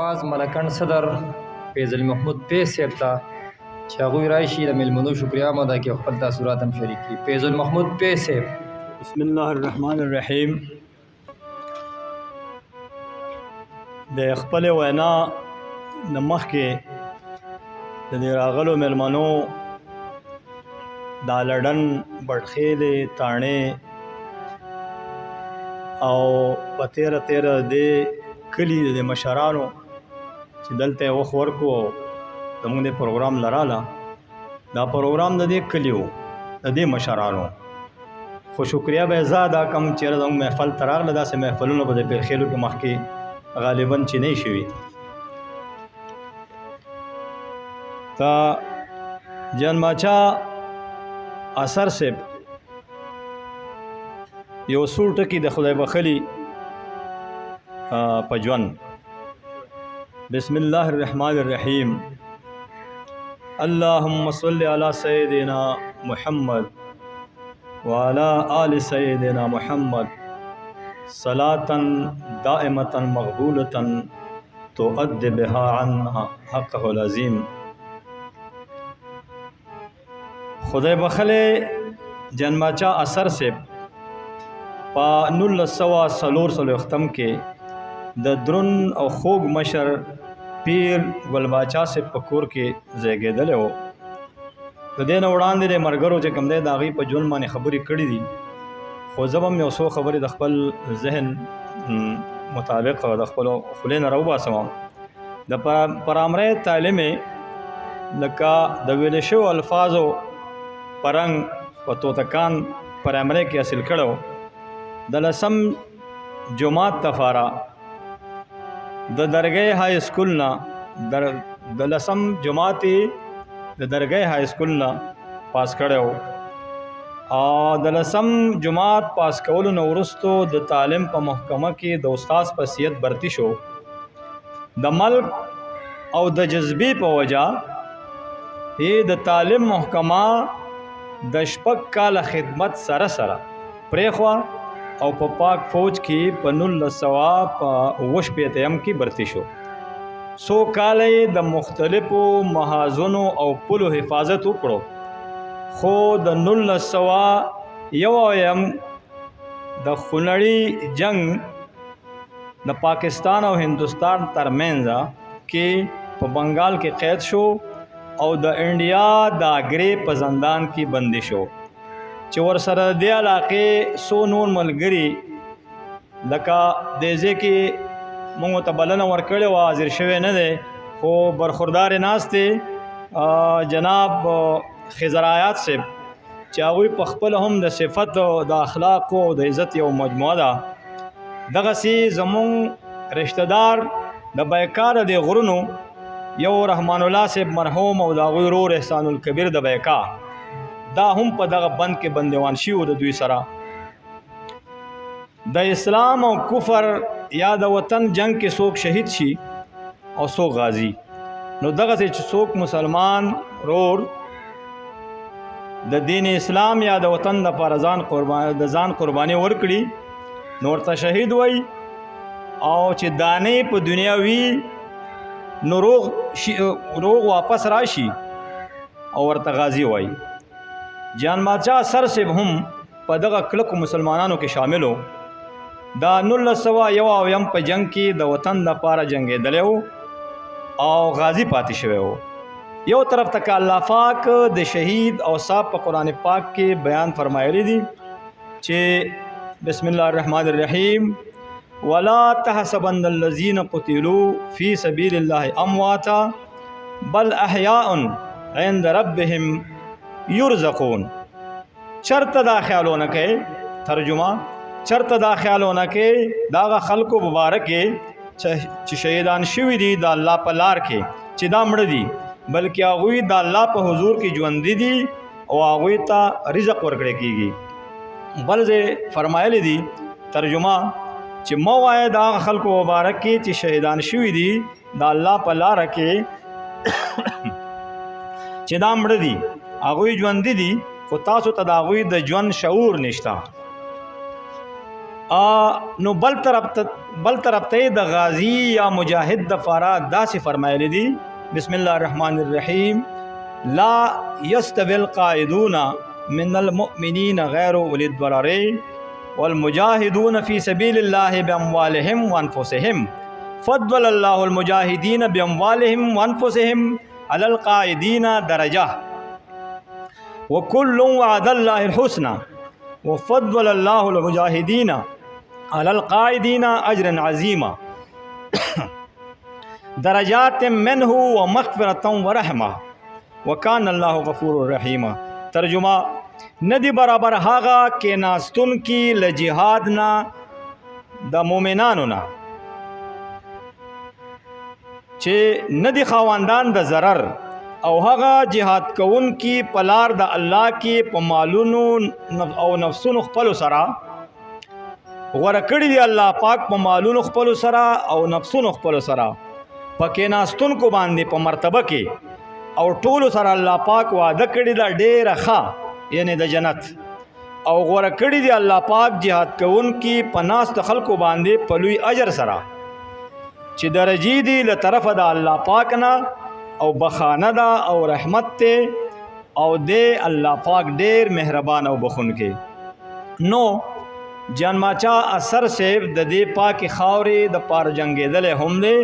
آواز ملکن صدر فیضل محمود پیز صاحب ته چې هغوی راشي د میلمنو شکریا هم ادا کړي او خپل تاثرات هم شریک کړي. فیضل محمود پیز صاحب. بسم الله الرحمن الرحیم. د خپل وینا د مخکې د دې راغلو میلمنو دا لړن بټخېلې تاڼې او په تیره د کلي د مشرانو چې دلته وخت ورکو زموږ د پروګرام لراله دا پروګرام د دې کلي و د دې مشرانو خو شکریا به زه ادا کوم چېرې زموږ محفل ته راغله داسې محفلونه به د پیرخېلو کې مخکې غالبا چې نه شوي تا جان باچا اثر صاحب یو څو ټکي د خدای بخلي په ژوند. بسم الله الرحمن الرحیم. اللهم صل علی سیدنا محمد وعلى آل سیدنا محمد صلاة دائمة مقبولة تؤدي بها عنا حقه العظیم. خدای بخلی جان باچا اثر سے پا 1943 کې د درون او خوږ مشر پیر ګل باچا سے پکور کې زیږېدلی و. د دې نه وړاندې د ملګرو چې کوم دی د هغوی په ژوند باندې خبرې کړي دي خو زه به هم یو څو خبرې د خپل ذهن مطابق د خپلو خولې نه راوباسم. د پرامرۍ تعلیم لکه د ویلې شوو الفاظو پرنګ په توتکان پرامرۍ کې حاصل کړی و. د 10 جماعت تفاره د درګۍ های سکول نه د 10 جماعت د درګۍ های سکول نه پاس کړی و او د 10 جماعت پاس کولو نه وروستو د تعلیم په محکمه کې د استاد په حیثیت برتی شو. د ملک او د جذبې په وجه د تعلیم محکمه د 6 کاله خدمت سره پرېښوه او په پاک فوج کې په 1998 کې برتی شو. 100 کاله د مختلفو محاذونو او پلو حفاظت وکړو خو د 1901 د خونړي جنگ د پاکستان او هندوستان ترمنځ کې په بنگال کې قید شو او د انډیا د اګرې په زندان کې بندي شو چې ورسره د علاقې 100 نور ملګري لکه دې ځای کې موږ ته بلنه ورکړې وه حاضر شوی نه دی خو برخوردار ناست دی جناب خضر آیات صاحب چې هغوی په خپله هم د صفت د اخلاقو د عزت یو مجموعه ده. دغسې زموږ رشته دار د بیکار د غرونو یو رحمان الله صاحب مرحوم او د هغوی ورور احسان الکبیر د بیکا دا هم په دغه بند کې بندیوان شوي د دوی سره. د اسلام او کفر یا د وطن جنگ کې څوک شهید شي او څوک غازی نو دغسې چې څوک مسلمان رور د دین اسلام یا د وطن دپاره ځان قرباني ورکړي نو ورته شهید وای او چې دانې په دنیا وي نو روغ واپس راشي او ورته غازی وای. جان باچا سر صاحب هم په دغه کلکو مسلمانانو کې شامل و. دا 1901 په جنگ کې د وطن دپاره جنګېدلی و او غازی پاتې شوی و. یو طرف ته الله پاک د شهید اوصاف په قرآن پاک کې بیان فرمایلی دي چې بسم الله الرحمن الرحیم ولا تحسبن الذين قتلوا في سبيل الله امواتا بل احياء عند ربهم يرزقون. چرته دا خیالونه کوي ترجمه چرته دا خیالونه کوي داغه خلکو مبارکې چې شهیدان شوي دي د الله په لار کې چې دا مړه دي بلکې هغوی د الله په حضور کې ژوندي دي او هغوی ته رزق ورکړی کېږي. بل ځای فرمایلی دي ترجمه چې مه وایه د هغه خلکو مبارک کې چې شهیدان شوي دي د الله په لاره کې چې دا مړه دي هغوی ژوندي دي خو تاسو ته د هغوی د ژوند شعور نشته. نو بل طرف ته د غازی یا مجاهد د فارا داسې فرمایلی دي بسم الله الرحمن الرحیم لا یستوی القائدون من المؤمنین غیر اولی الضرر والمجاهدون فی سبیل الله باموالهم وانفسهم فضل الله المجاهدین باموالهم وانفسهم علی القائدین درجه وكل وعد الله الحسنى وفضل الله المجاهدين على القائدين اجرا عظيما درجات منه ومغفرة ورحمة وكان الله غفور رحيما. ترجمہ ندی برابر هاغه کې ناستون کی ل جهاد نا د مؤمنانو نا چې ندی خواندان د ضرر او هغه جهاد کون کی پلار د الله کې په مالونو او نفسونو خپل سره غوړه کړی دی الله پاک په مالونو خپل سره او نفسونو خپل سره پکې ناستون کو باندې په مرتبه کې او ټول سره الله پاک وعده کړی دا ډېره ښه یعنی د جنت او غوړه کړی دی الله پاک جهاد کون کی په ناست خلکو باندې په لوی اجر سره چې درجې دی له طرفه د الله پاک نه او بخانه دا او رحمت ته او دې الله پاک ډېر مهربان او بخونکی. نو جان ماچا اثر سیب د دې پاکي خاورې د پار جنگېدل هم دی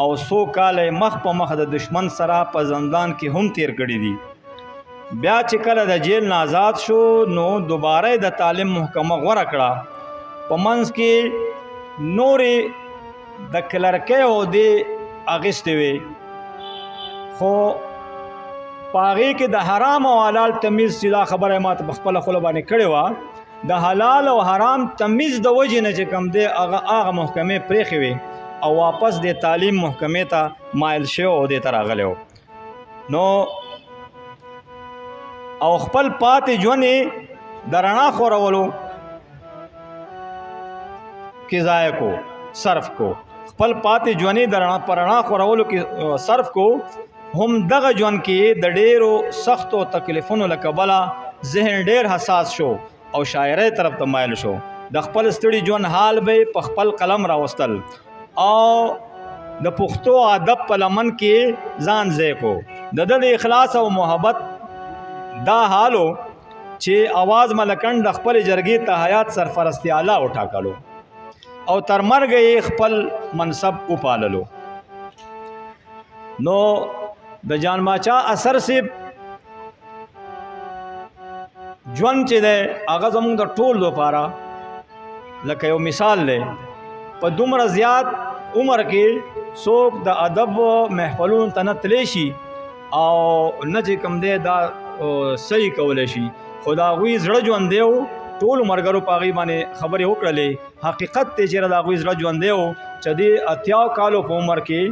او سو کال مخ په مخ د دشمن سره په زندان کې هم تیر کړی دي. بیا چې کله د جیل نه آزاد شو نو دوباره د تعلیم محکمه غوړه کړه په منځ کې نورې د کلرکۍ او د اغستې وي خو پاغې کې د حرام او حلال تمیز چې دا خبره ما ته په خپله خوله باندې کړې وه د حلال او حرام تمیز د وجې نه چې کوم دی هغه محکمې پرېښې وې او واپس د تعلیم محکمې ته مایل شوی او دې ته راغلی و نو او خپل پاتې ژوند یې د رڼا خورولو کې ضایع کو صرف کو خپل پاتې ژوند یې د رڼا خورولو کې صرف کو هم دغه ژوند کې د ډېرو سختو تکلیفونو له کبله ذهن ډېر حساس شو او شاعرۍ طرف ته مایل شو د خپل ستړي ژوند حال به په خپل قلم راوستل او د پښتو ادب په لمن کې ځان ځای کو د د اخلاص او محبت دا حالو چې आवाज ملکن د خپل جرګې ته حیات سرفرستی اعلی وټاکلو او تر مرګ خپل منصب وپاللو. نو د جان ماچا اثر سے ژوند چې دی هغه زموږ د ټول لپاره لکه یو مثال دی په دومره زیات عمر کې څوک د ادب محفلونو ته نه تلی شي او نه چې کوم دی دا صحیح کولی شي خو د هغوی زړه ژوند دی ټولو ملګرو په هغې باندې خبرې وکړلې حقیقت دی چېرې د هغوی زړه ژوند دی چې د 80 کالو په عمر کې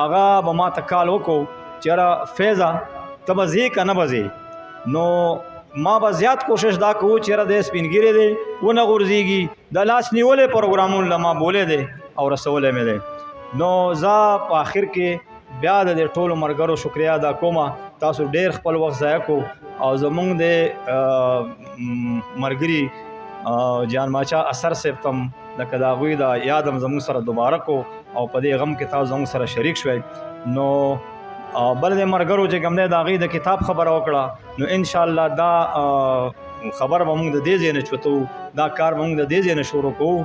هغه به ما ته کال وکړو چېرې فیضه ته به ځې که نه به ځې نو ما به زیات کوشش دا کوو چېرې دی سپینګیری دی ونه غورځېږي د لاس نیولې پروګرامونو له ما بولی دی او رسولی مې دی نو زه په آخر کې بیا د دې ټولو ملګرو شکریا ادا کوم تاسو ډېر خپل وخت ضایع کو او زمونږ د ملګري جان ماچا اثر صاحب تم لکه د هغوی د یاد هم زموږ سره دوباره کو او په دې غم کې تاسو زموږ سره شریک شوئ نو بل د ملګرو چې کوم دی د هغوی د کتاب خبره وکړه نو انشاءالله دا خبر به موږ د دې ځای نه چوتو دا کار به موږ د دې ځای نه شروع کوو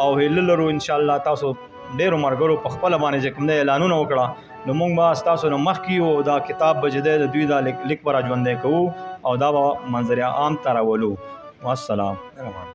او هیله لرو انشاءالله تاسو ډېرو ملګرو په خپله باندې چې کوم دی اعلانونه وکړه نو موږ به ستاسو نه مخکې یو دا کتاب به چې دی د دوی دا لیک به را ژوندی کوو او دا به منظر عام ته راولو. والسلام.